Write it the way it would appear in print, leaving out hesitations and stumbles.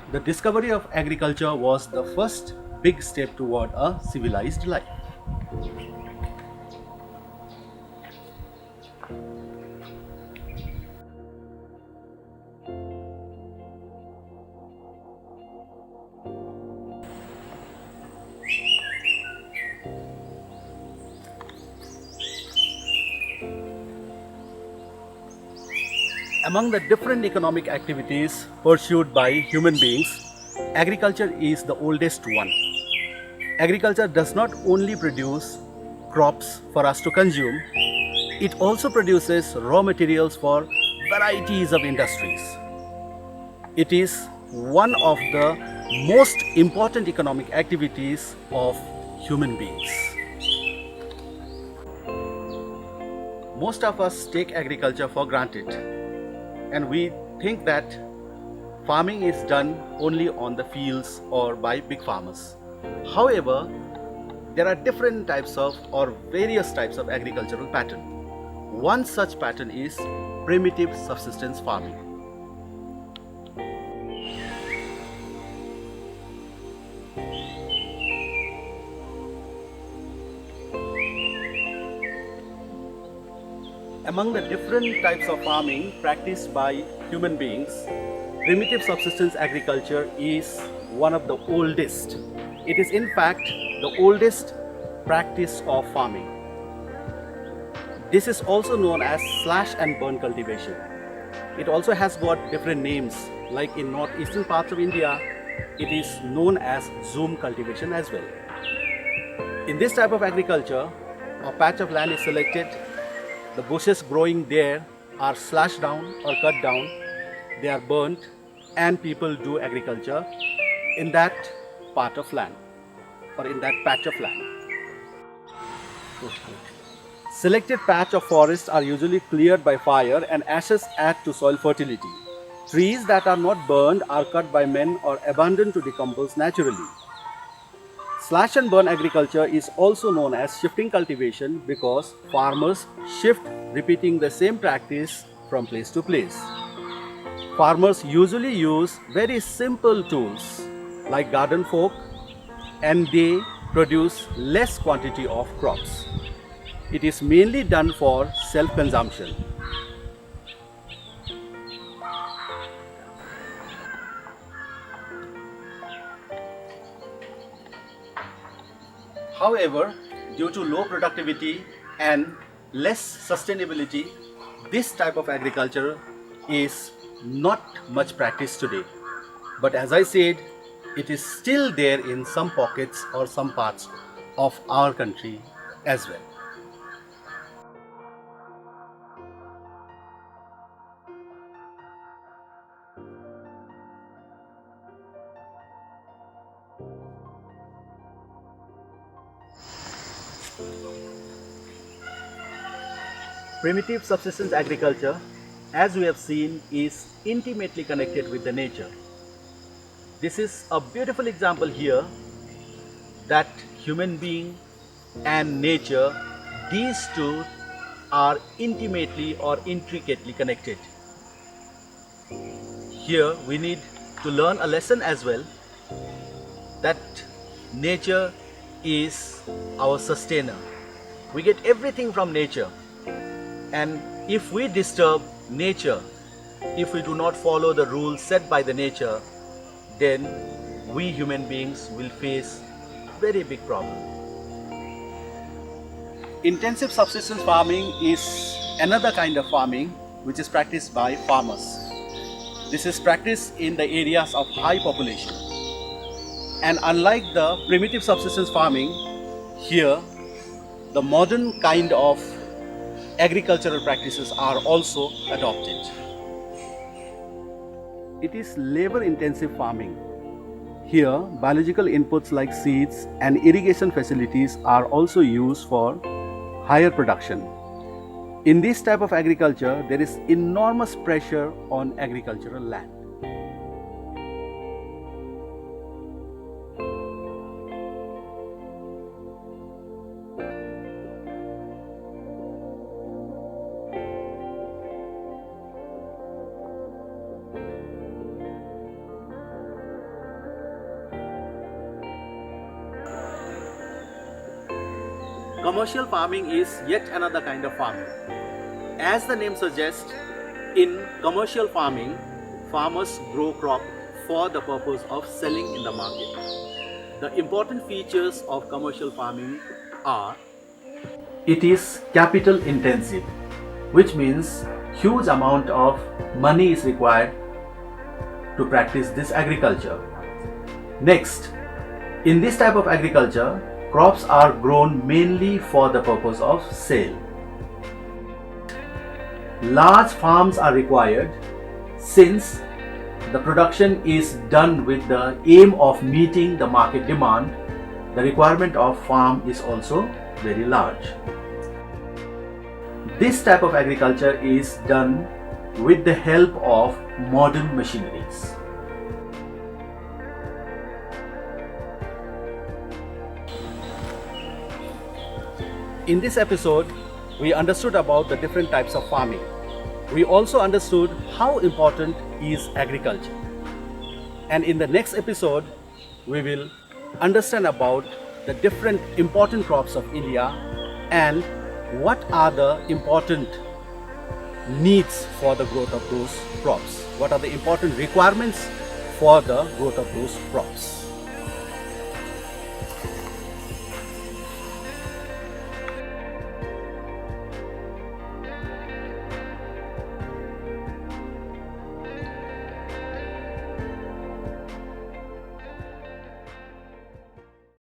The discovery of agriculture was the first big step toward a civilized life. Among the different economic activities pursued by human beings, agriculture is the oldest one. Agriculture does not only produce crops for us to consume, it also produces raw materials for varieties of industries. It is one of the most important economic activities of human beings. Most of us take agriculture for granted, and we think that farming is done only on the fields or by big farmers. However, there are different types of or various types of agricultural pattern. One such pattern is primitive subsistence farming. Among the different types of farming practiced by human beings, primitive subsistence agriculture is one of the oldest. It is in fact the oldest practice of farming. This is also known as slash and burn cultivation. It also has got different names, like in northeastern parts of India, it is known as zoom cultivation as well. In this type of agriculture, a patch of land is selected, the bushes growing there are slashed down or cut down, they are burnt, and people do agriculture in that part of land or in that patch of land. Selected patch of forests are usually cleared by fire and ashes add to soil fertility. Trees that are not burned are cut by men or abandoned to decompose naturally. Slash and burn agriculture is also known as shifting cultivation because farmers shift repeating the same practice from place to place. Farmers usually use very simple tools like garden fork and they produce less quantity of crops. It is mainly done for self-consumption. However, due to low productivity and less sustainability, this type of agriculture is not much practiced today. But as I said, it is still there in some pockets or some parts of our country as well. Primitive subsistence agriculture, as we have seen, is intimately connected with the nature. This is a beautiful example here that human being and nature, these two are intimately or intricately connected. Here we need to learn a lesson as well that nature is our sustainer. We get everything from nature, and if we disturb nature, if we do not follow the rules set by the nature, then we human beings will face very big problem. Intensive subsistence farming is another kind of farming which is practiced by farmers. This is practiced in the areas of high population. And unlike the primitive subsistence farming, here the modern kind of agricultural practices are also adopted. It is labor intensive farming. Here, biological inputs like seeds and irrigation facilities are also used for higher production. In this type of agriculture, there is enormous pressure on agricultural land. Commercial farming is yet another kind of farming. As the name suggests, in commercial farming, farmers grow crop for the purpose of selling in the market. The important features of commercial farming are: it is capital intensive, which means huge amount of money is required to practice this agriculture. Next, in this type of agriculture, crops are grown mainly for the purpose of sale. Large farms are required since the production is done with the aim of meeting the market demand. The requirement of farm is also very large. This type of agriculture is done with the help of modern machineries. In this episode, we understood about the different types of farming. We also understood how important is agriculture. And in the next episode, we will understand about the different important crops of India and what are the important needs for the growth of those crops. What are the important requirements for the growth of those crops.